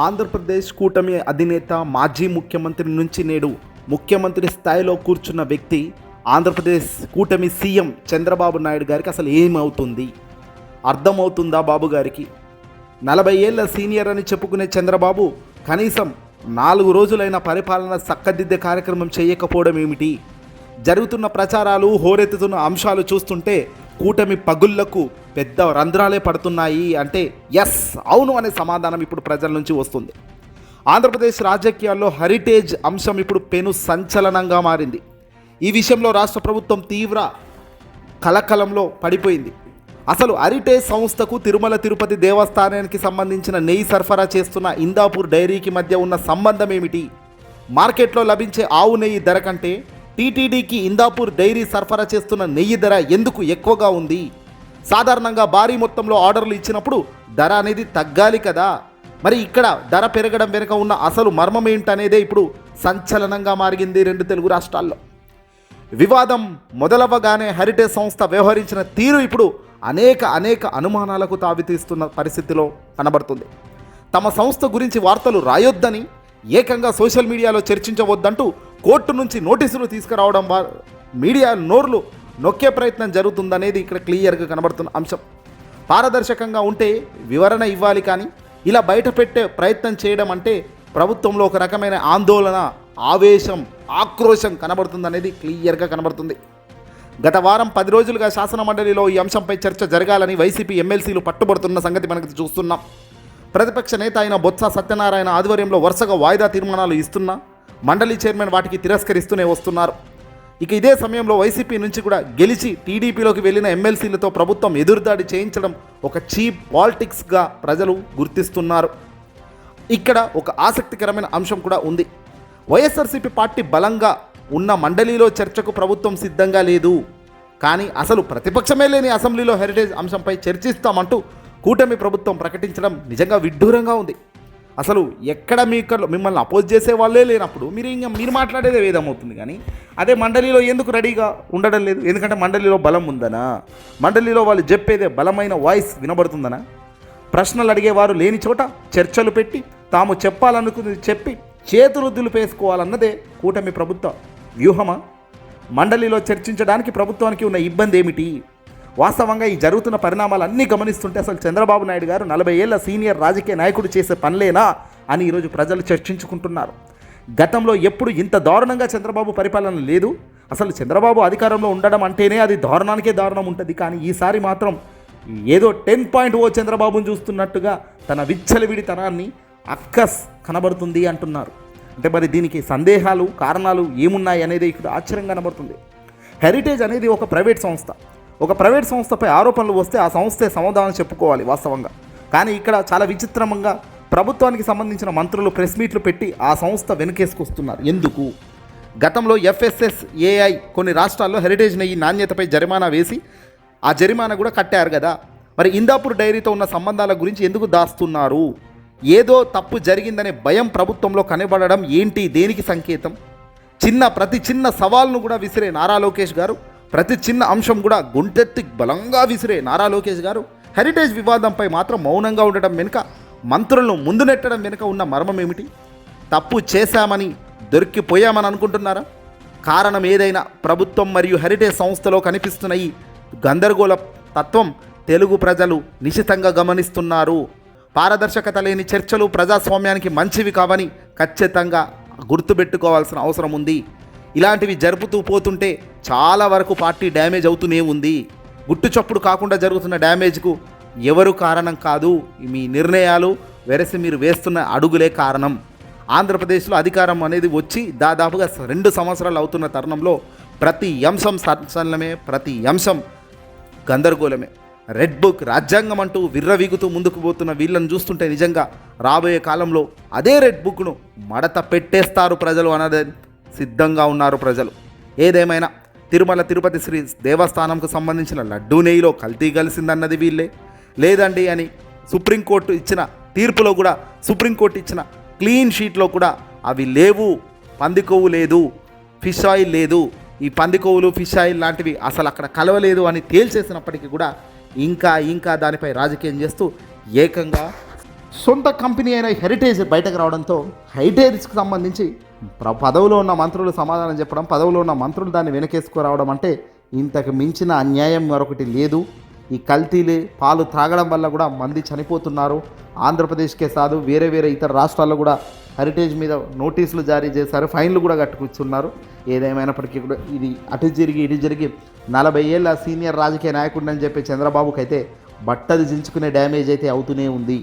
ఆంధ్రప్రదేశ్ కూటమి అధినేత మాజీ ముఖ్యమంత్రి నుంచి నేడు ముఖ్యమంత్రి స్థాయిలో కూర్చున్న వ్యక్తి ఆంధ్రప్రదేశ్ కూటమి సీఎం చంద్రబాబు నాయుడు గారికి అసలు ఏమవుతుంది? అర్థమవుతుందా బాబు గారికి? 40 ఏళ్ల సీనియర్ అని చెప్పుకునే చంద్రబాబు కనీసం 4 రోజులైన పరిపాలన చక్కదిద్దే కార్యక్రమం చేయకపోవడం ఏమిటి? జరుగుతున్న ప్రచారాలు, హోరెత్తుతున్న అంశాలు చూస్తుంటే కూటమి పగుళ్లకు పెద్ద రంధ్రాలే పడుతున్నాయి అంటే ఎస్, అవును అనే సమాధానం ఇప్పుడు ప్రజల నుంచి వస్తుంది. ఆంధ్రప్రదేశ్ రాజకీయాల్లో హెరిటేజ్ అంశం ఇప్పుడు పెను సంచలనంగా మారింది. ఈ విషయంలో రాష్ట్ర ప్రభుత్వం తీవ్ర కలకలంలో పడిపోయింది. అసలు హెరిటేజ్ సంస్థకు తిరుమల తిరుపతి దేవస్థానానికి సంబంధించిన నెయ్యి సరఫరా చేస్తున్న ఇందాపూర్ డైరీకి మధ్య ఉన్న సంబంధం ఏమిటి? మార్కెట్లో లభించే ఆవు నెయ్యి ధర కంటే టీటీడీకి ఇందాపూర్ డైరీ సరఫరా చేస్తున్న నెయ్యి ధర ఎందుకు ఎక్కువగా ఉంది? సాధారణంగా భారీ మొత్తంలో ఆర్డర్లు ఇచ్చినప్పుడు ధర అనేది తగ్గాలి కదా. మరి ఇక్కడ ధర పెరగడం వెనుక ఉన్న అసలు మర్మం ఏంటనేదే ఇప్పుడు సంచలనంగా మారింది రెండు తెలుగు రాష్ట్రాల్లో. వివాదం మొదలవ్వగానే హెరిటేజ్ సంస్థ వ్యవహరించిన తీరు ఇప్పుడు అనేక అనుమానాలకు తావితీస్తున్న పరిస్థితిలో కనబడుతుంది. తమ సంస్థ గురించి వార్తలు రాయొద్దని, ఏకంగా సోషల్ మీడియాలో చర్చించవద్దంటూ కోర్టు నుంచి నోటీసులు తీసుకురావడం మీడియా నోర్లు నొక్కే ప్రయత్నం జరుగుతుందనేది ఇక్కడ క్లియర్గా కనబడుతున్న అంశం. పారదర్శకంగా ఉంటే వివరణ ఇవ్వాలి, కానీ ఇలా బయట పెట్టే ప్రయత్నం చేయడం అంటే ప్రభుత్వంలో ఒక రకమైన ఆందోళన, ఆవేశం, ఆక్రోశం కనబడుతుందనేది క్లియర్గా కనబడుతుంది. గత వారం 10 రోజులుగా శాసనమండలిలో ఈ అంశంపై చర్చ జరగాలని వైసీపీ ఎమ్మెల్సీలు పట్టుబడుతున్న సంగతి మనకు చూస్తున్నాం. ప్రతిపక్ష నేత అయిన బొత్స సత్యనారాయణ ఆధ్వర్యంలో వరుసగా వాయిదా తీర్మానాలు ఇస్తున్నా మండలి చైర్మన్ వాటికి తిరస్కరిస్తూనే వస్తున్నారు. ఇక ఇదే సమయంలో వైసీపీ నుంచి కూడా గెలిచి టీడీపీలోకి వెళ్ళిన ఎమ్మెల్సీలతో ప్రభుత్వం ఎదురుదాడి చేయించడం ఒక చీప్ పాలిటిక్స్గా ప్రజలు గుర్తిస్తున్నారు. ఇక్కడ ఒక ఆసక్తికరమైన అంశం కూడా ఉంది. వైఎస్ఆర్సీపీ పార్టీ బలంగా ఉన్న మండలిలో చర్చకు ప్రభుత్వం సిద్ధంగా లేదు, కానీ అసలు ప్రతిపక్షమే లేని అసెంబ్లీలో హెరిటేజ్ అంశంపై చర్చిస్తామంటూ కూటమి ప్రభుత్వం ప్రకటించడం నిజంగా విడ్డూరంగా ఉంది. అసలు ఎక్కడ మిమ్మల్ని అపోజ్ చేసే వాళ్ళే లేనప్పుడు మీరు మాట్లాడేదే వేదమవుతుంది, కానీ అదే మండలిలో ఎందుకు రెడీగా ఉండడం లేదు? ఎందుకంటే మండలిలో బలం ఉందనా? మండలిలో వాళ్ళు చెప్పేదే బలమైన వాయిస్ వినబడుతుందనా? ప్రశ్నలు అడిగేవారు లేని చోట చర్చలు పెట్టి తాము చెప్పాలనుకున్నది చెప్పి చేతులు దులిపేసుకోవాలన్నదే కూటమి ప్రభుత్వ వ్యూహమా? మండలిలో చర్చించడానికి ప్రభుత్వానికి ఉన్న ఇబ్బంది ఏమిటి? వాస్తవంగా ఈ జరుగుతున్న పరిణామాలన్నీ గమనిస్తుంటే అసలు చంద్రబాబు నాయుడు గారు 40 ఏళ్ల సీనియర్ రాజకీయ నాయకుడు చేసే పనులేనా అని ఈరోజు ప్రజలు చర్చించుకుంటున్నారు. గతంలో ఎప్పుడు ఇంత దారుణంగా చంద్రబాబు పరిపాలన లేదు. అసలు చంద్రబాబు అధికారంలో ఉండడం అంటేనే అది దారుణానికే దారుణం ఉంటుంది, కానీ ఈసారి మాత్రం ఏదో 10.0 చంద్రబాబును చూస్తున్నట్టుగా తన విచ్చలవిడితనాన్ని అక్కస్ కనబడుతుంది అంటున్నారు. అంటే మరి దీనికి సందేహాలు, కారణాలు ఏమున్నాయి అనేది ఇక్కడ ఆశ్చర్యంగా కనబడుతుంది. హెరిటేజ్ అనేది ఒక ప్రైవేట్ సంస్థ. ఒక ప్రైవేట్ సంస్థపై ఆరోపణలు వస్తే ఆ సంస్థే సమాధానం చెప్పుకోవాలి వాస్తవంగా. కానీ ఇక్కడ చాలా విచిత్రంగా ప్రభుత్వానికి సంబంధించిన మంత్రులు ప్రెస్ మీట్లు పెట్టి ఆ సంస్థ వెనుకేసుకొస్తున్నారు. ఎందుకు? గతంలో FSSAI కొన్ని రాష్ట్రాల్లో హెరిటేజ్ నెయ్యి నాణ్యతపై జరిమానా వేసి ఆ జరిమానా కూడా కట్టారు కదా. మరి ఇందాపూర్ డైరీతో ఉన్న సంబంధాల గురించి ఎందుకు దాస్తున్నారు? ఏదో తప్పు జరిగిందనే భయం ప్రభుత్వంలో కనబడడం ఏంటి? దేనికి సంకేతం? ప్రతి చిన్న సవాల్ను కూడా విసిరే నారా లోకేష్ గారు, ప్రతి చిన్న అంశం కూడా గుంటెత్తి బలంగా విసిరే నారా లోకేష్ గారు హెరిటేజ్ వివాదంపై మాత్రం మౌనంగా ఉండడం వెనుక, మంత్రులను ముందు నెట్టడం వెనుక ఉన్న మర్మం ఏమిటి? తప్పు చేశామని దొరికిపోయామని అనుకుంటున్నారా? కారణం ఏదైనా ప్రభుత్వం మరియు హెరిటేజ్ సంస్థలో కనిపిస్తున్న ఈ గందరగోళ తత్వం తెలుగు ప్రజలు నిశితంగా గమనిస్తున్నారు. పారదర్శకత లేని చర్చలు ప్రజాస్వామ్యానికి మంచివి కావని ఖచ్చితంగా గుర్తుపెట్టుకోవాల్సిన అవసరం ఉంది. ఇలాంటివి జరుపుతూ పోతుంటే చాలా వరకు పార్టీ డ్యామేజ్ అవుతూనే ఉంది. గుట్టు చప్పుడు కాకుండా జరుగుతున్న డ్యామేజ్కు ఎవరు కారణం కాదు, మీ నిర్ణయాలు వెరసి మీరు వేస్తున్న అడుగులే కారణం. ఆంధ్రప్రదేశ్లో అధికారం అనేది వచ్చి దాదాపుగా 2 సంవత్సరాలు అవుతున్న తరుణంలో ప్రతి అంశం సంచలనమే, ప్రతి అంశం గందరగోళమే. రెడ్ బుక్ రాజ్యాంగం అంటూ విర్రవీగుతూ ముందుకు పోతున్న వీళ్ళని చూస్తుంటే నిజంగా రాబోయే కాలంలో అదే రెడ్ బుక్ను మడత పెట్టేస్తారు ప్రజలు అన్నది సిద్ధంగా ఉన్నారు ప్రజలు. ఏదేమైనా తిరుమల తిరుపతి శ్రీ దేవస్థానంకు సంబంధించిన లడ్డూ నెయ్యిలో కల్తీ కలిసిందన్నది వీళ్ళే, లేదండి అని సుప్రీంకోర్టు ఇచ్చిన తీర్పులో కూడా, సుప్రీంకోర్టు ఇచ్చిన క్లీన్ షీట్లో కూడా అవి లేవు, పందికొవ్వు లేదు, ఫిష్ ఆయిల్ లేదు, ఈ పందికొవ్వులు ఫిష్ ఆయిల్ లాంటివి అసలు అక్కడ కలవలేదు అని తేల్చేసినప్పటికీ కూడా ఇంకా దానిపై రాజకీయం చేస్తూ ఏకంగా సొంత కంపెనీ అయిన హెరిటేజ్ బయటకు రావడంతో హెరిటేజ్కి సంబంధించి పదవిలో ఉన్న మంత్రులు సమాధానం చెప్పడం, పదవిలో ఉన్న మంత్రులు దాన్ని వెనకేసుకురావడం అంటే ఇంతకు మించిన అన్యాయం మరొకటి లేదు. ఈ కల్తీలు పాలు త్రాగడం వల్ల కూడా మంది చనిపోతున్నారు. ఆంధ్రప్రదేశ్కే కాదు వేరే వేరే ఇతర రాష్ట్రాల్లో కూడా హెరిటేజ్ మీద నోటీసులు జారీ చేశారు, ఫైన్లు కూడా కట్టుకున్నారు. ఏదేమైనప్పటికీ కూడా ఇది అటు జరిగి 40 ఏళ్ళ సీనియర్ రాజకీయ నాయకుడిని అని చెప్పి చంద్రబాబుకి అయితే బట్టలు దించుకునే డ్యామేజ్ అయితే అవుతూనే ఉంది.